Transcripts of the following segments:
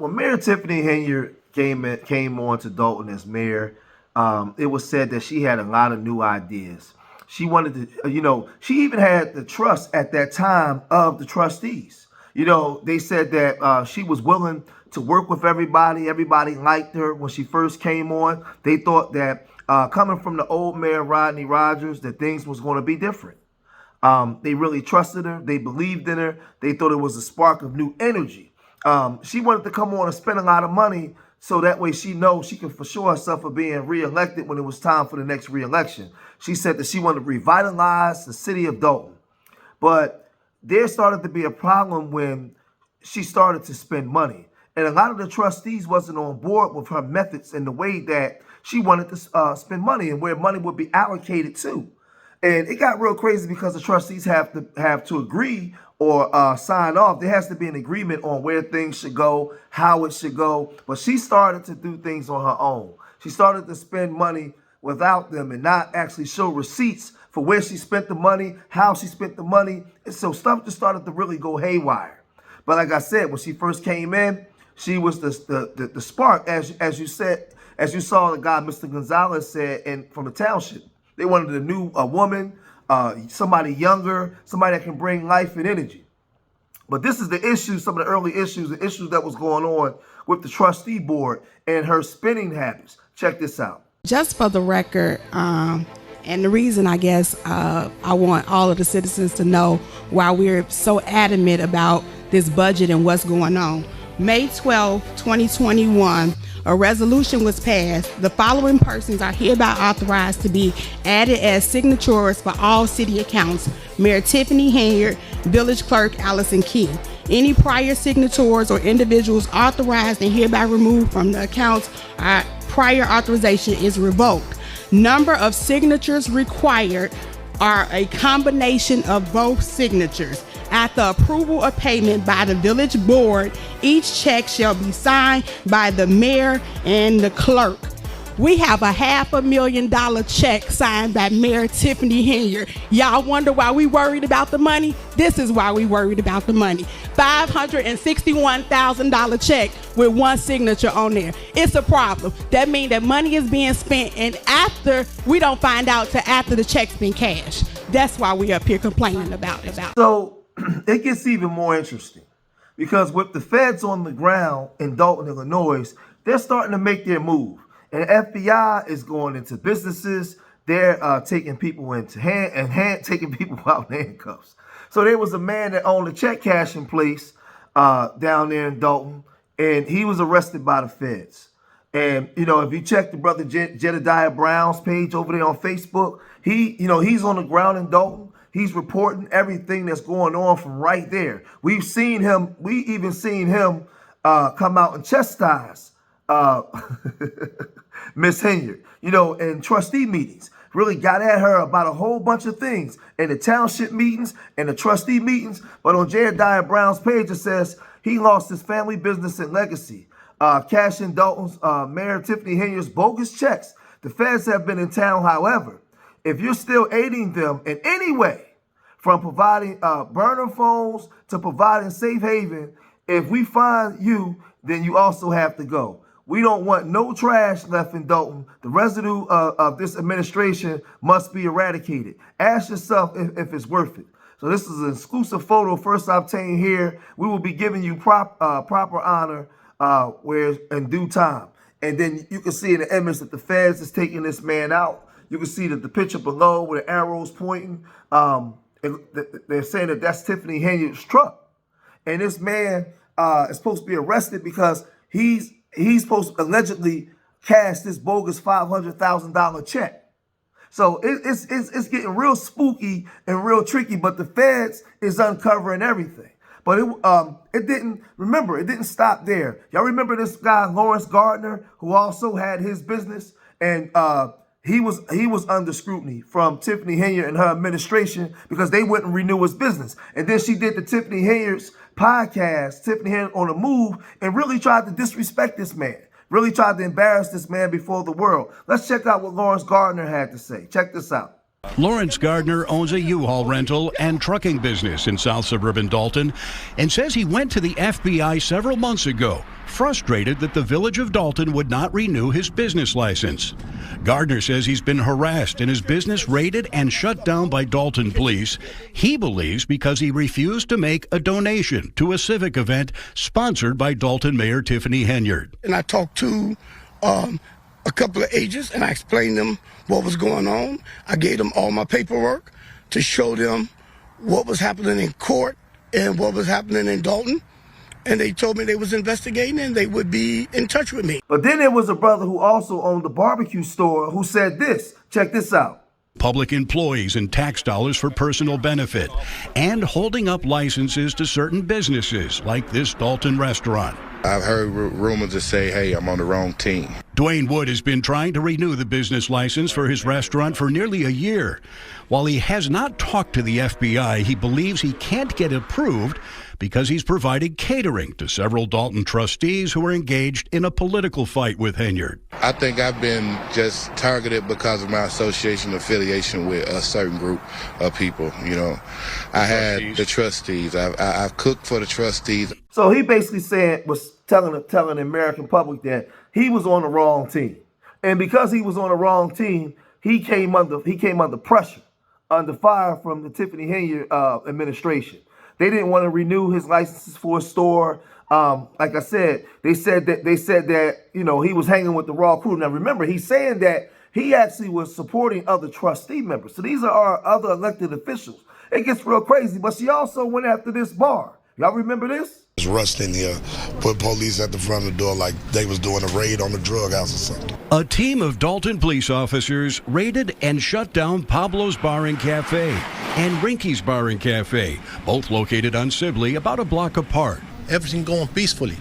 when Mayor Tiffany Henyard came on to Dalton as mayor, it was said that she had a lot of new ideas. She wanted to, she even had the trust at that time of the trustees. They said that she was willing to work with everybody. Everybody liked her when she first came on. They thought that coming from the old mayor, Rodney Rogers, that things was going to be different. They really trusted her. They believed in her. They thought it was a spark of new energy. She wanted to come on and spend a lot of money so that way she knows she can for sure herself of being reelected when it was time for the next reelection. She said that she wanted to revitalize the city of Dalton. But there started to be a problem when she started to spend money. And a lot of the trustees wasn't on board with her methods and the way that she wanted to spend money and where money would be allocated to. And it got real crazy because the trustees have to agree or sign off. There has to be an agreement on where things should go, how it should go. But she started to do things on her own. She started to spend money without them and not actually show receipts for where she spent the money, how she spent the money. And so stuff just started to really go haywire. But like I said, when she first came in, she was the spark, as you said, as you saw the guy, Mr. Gonzalez said, from the township. They wanted a woman, somebody younger, somebody that can bring life and energy. But this is the issue, some of the early issues, the issues that was going on with the trustee board and her spending habits. Check this out. Just for the record, and the reason I guess I want all of the citizens to know why we're so adamant about this budget and what's going on. May 12, 2021, a resolution was passed. The following persons are hereby authorized to be added as signatories for all city accounts: Mayor Tiffany Henyard, Village Clerk Allison Key. Any prior signatories or individuals authorized and hereby removed from the accounts, prior authorization is revoked. Number of signatures required are a combination of both signatures. At the approval of payment by the village board, each check shall be signed by the mayor and the clerk. We have a $500,000 check signed by Mayor Tiffany Henyard. Y'all wonder why we worried about the money? This is why we worried about the money. $561,000 check with one signature on there. It's a problem. That means that money is being spent, and after we don't find out till after the check's been cashed. That's why we up here complaining about it. So it gets even more interesting because with the feds on the ground in Dalton, Illinois, they're starting to make their move. And the FBI is going into businesses. They're taking people taking people out in handcuffs. So there was a man that owned a check cashing place down there in Dalton, and he was arrested by the feds. And if you check the brother Jedediah Brown's page over there on Facebook, he's on the ground in Dalton. He's reporting everything that's going on from right there. We've seen him. We even seen him come out and chastise Miss Henyard, in trustee meetings. Really got at her about a whole bunch of things in the township meetings and the trustee meetings. But on Jedediah Brown's page, it says he lost his family business and legacy, cashing Dalton's Mayor Tiffany Henyard's bogus checks. The feds have been in town, however. If you're still aiding them in any way, from providing burner phones to providing safe haven, if we find you, then you also have to go. We don't want no trash left in Dalton. The residue of this administration must be eradicated. Ask yourself if it's worth it. So this is an exclusive photo first obtained here. We will be giving you proper honor where in due time. And then you can see in the image that the feds is taking this man out. You can see that the picture below where the arrow's pointing. They're saying that that's Tiffany Henyard's truck. And this man is supposed to be arrested because he's supposed to allegedly cash this bogus $500,000 check. So it's getting real spooky and real tricky, but the feds is uncovering everything. But it didn't stop there. Y'all remember this guy, Lawrence Gardner, who also had his business, and he was under scrutiny from Tiffany Henyard and her administration because they wouldn't renew his business. And then she did the Tiffany Henyard's podcast, Tiffany Henyard on the Move, and really tried to disrespect this man, really tried to embarrass this man before the world. Let's check out what Lawrence Gardner had to say. Check this out. Lawrence Gardner owns a U-Haul rental and trucking business in South Suburban Dalton and says he went to the FBI several months ago frustrated that the village of Dalton would not renew his business license. Gardner says he's been harassed and his business raided and shut down by Dalton police. He believes because he refused to make a donation to a civic event sponsored by Dalton Mayor Tiffany Henyard. And I talked to a couple of agents and I explained them what was going on. I gave them all my paperwork to show them what was happening in court and what was happening in Dalton. And they told me they was investigating and they would be in touch with me. But then there was a brother who also owned a barbecue store who said this. Check this out. Public employees and tax dollars for personal benefit, and holding up licenses to certain businesses like this Dalton restaurant. I've heard rumors that say, hey, I'm on the wrong team. Dwayne Wood has been trying to renew the business license for his restaurant for nearly a year. While he has not talked to the FBI, he believes he can't get approved because he's provided catering to several Dalton trustees who are engaged in a political fight with Henyard. I think I've been just targeted because of my affiliation with a certain group of people. You know, I had the trustees. I've cooked for the trustees. So he basically was telling the American public that he was on the wrong team, and because he was on the wrong team, he came under pressure, under fire from the Tiffany Henyard administration. They didn't want to renew his licenses for a store. Like I said, they said that you know he was hanging with the raw crew. Now remember, he's saying that he actually was supporting other trustee members. So these are our other elected officials. It gets real crazy. But she also went after this bar. Y'all remember this? It's rushed in here, put police at the front of the door like they was doing a raid on the drug house or something. A team of Dalton police officers raided and shut down Pablo's Bar and Cafe and Rinky's Bar and Cafe, both located on Sibley, about a block apart. Everything going peacefully,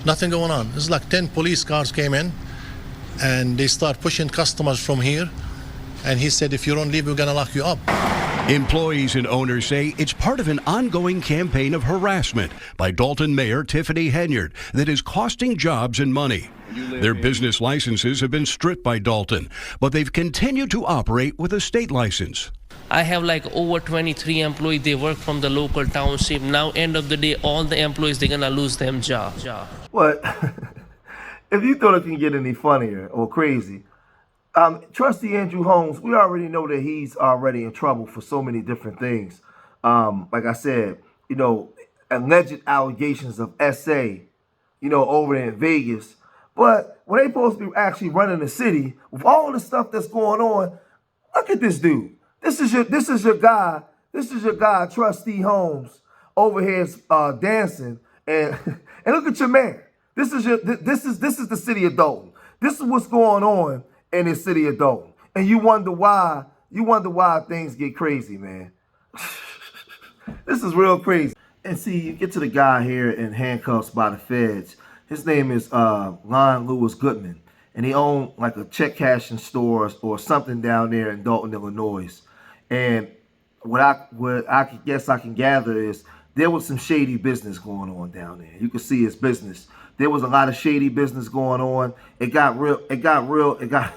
nothing going on. It's like 10 police cars came in and they start pushing customers from here, and he said, if you don't leave, we're gonna lock you up. Employees and owners say it's part of an ongoing campaign of harassment by Dalton Mayor Tiffany Henyard that is costing jobs and money. Their business licenses have been stripped by Dalton, but they've continued to operate with a state license. I have like over 23 employees. They work from the local township. Now, end of the day, all the employees, they're gonna lose their job. What? If you thought it can get any funnier or crazy, Trustee Andrew Holmes, we already know that he's already in trouble for so many different things. Like I said, you know, alleged allegations of SA, you know, over in Vegas. But when they supposed to be actually running the city with all the stuff that's going on, look at this dude. This is your guy, Trustee Holmes, over here dancing, and look at your mayor. This is the city of Dalton. This is what's going on in the city of Dalton, and you wonder why things get crazy, man. This is real crazy. And see, you get to the guy here in handcuffs by the feds. His name is Lon Lewis Goodman, and he owned like a check cashing store or something down there in Dalton, Illinois. And what I guess I can gather is there was some shady business going on down there. You can see his business. There was a lot of shady business going on. It got real, you know,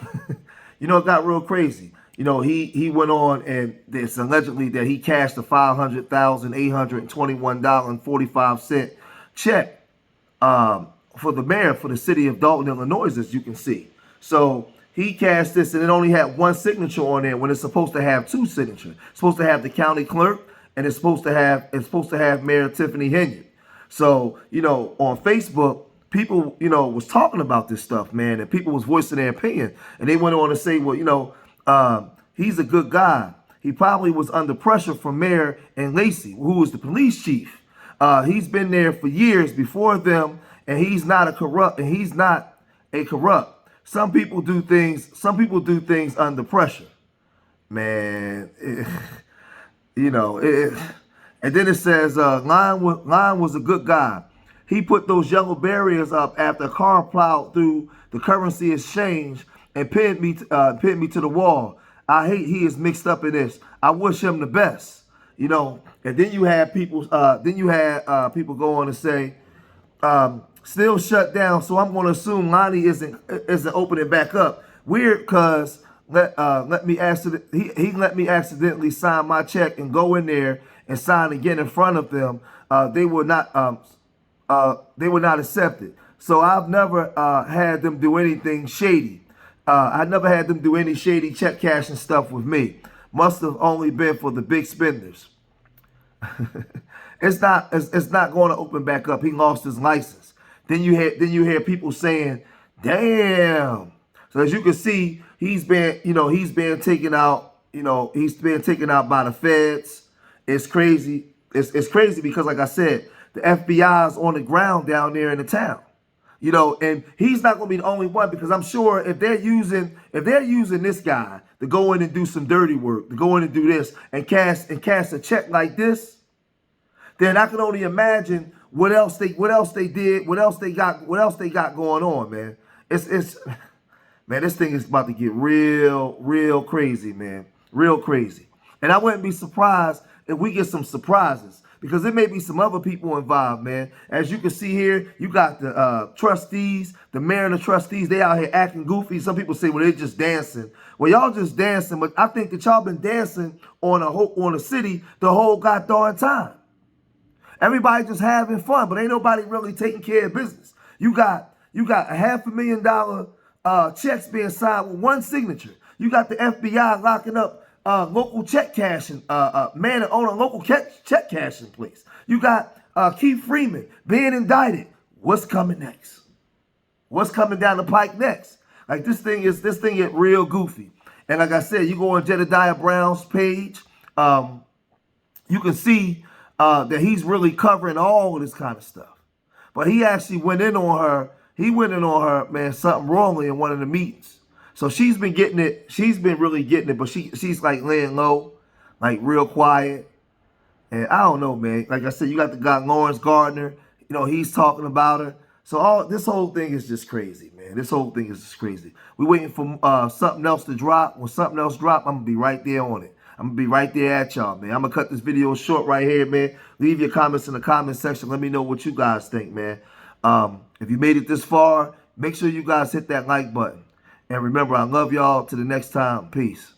it got real crazy. You know, he went on, and it's allegedly that he cashed a $500,821.45 check for the mayor for the city of Dalton, Illinois, as you can see. So he cashed this, and it only had one signature on there when it's supposed to have two signatures. It's supposed to have the county clerk, and it's supposed to have Mayor Tiffany Henyard. So, you know, on Facebook, people, you know, was talking about this stuff, man, and people was voicing their opinion. And they went on to say, well, you know, he's a good guy. He probably was under pressure from Mayor and Lacey, who was the police chief. He's been there for years before them, and he's not a corrupt. Some people do things under pressure, man. You know, and then it says, Lon was a good guy. He put those yellow barriers up after a car plowed through the currency exchange and pinned me to the wall. I hate he is mixed up in this. I wish him the best. You know, and then you had people. People go on to say, still shut down. So I'm going to assume Lonnie isn't opening back up. Weird, because he let me accidentally sign my check and go in there and sign again in front of them. They were not accepted. So I've never had them do anything shady. I never had them do any shady check cashing stuff with me. Must have only been for the big spenders. It's not going to open back up. He lost his license. Then you hear people saying, "Damn." So as you can see, he's been taken out. He's been taken out by the feds. It's crazy. It's crazy because, like I said, the FBI is on the ground down there in the town. And he's not going to be the only one, because I'm sure if they're using this guy to go in and do some dirty work, to go in and do this and cash a check like this, then I can only imagine what else they did, what else they got going on, man. Man, this thing is about to get real crazy, man. Real crazy. And I wouldn't be surprised if we get some surprises, because there may be some other people involved, man. As you can see here, you got the trustees, the mayor and the trustees. They out here acting goofy. Some people say, well, they're just dancing. Well, y'all just dancing, but I think that y'all been dancing on a city the whole goddamn time. Everybody just having fun, but ain't nobody really taking care of business. You got $500,000 checks being signed with one signature. You got the FBI locking up local check cashing, man that own a local check cashing place. You got Keith Freeman being indicted. What's coming next? What's coming down the pike next? Like, this thing get real goofy. And like I said, you go on Jedediah Brown's page, you can see that he's really covering all of this kind of stuff. But he actually went in on her. He went in on her, man, something wrongly in one of the meetings. So she's been getting it. She's been really getting it, but she's like laying low, like real quiet. And I don't know, man. Like I said, you got the guy Lawrence Gardner. He's talking about her. So this whole thing is just crazy, man. This whole thing is just crazy. We're waiting for something else to drop. When something else drop, I'm gonna be right there on it. I'm gonna be right there at y'all, man. I'm gonna cut this video short right here, man. Leave your comments in the comment section. Let me know what you guys think, man. If you made it this far, make sure you guys hit that like button. And remember, I love y'all. Till the next time. Peace.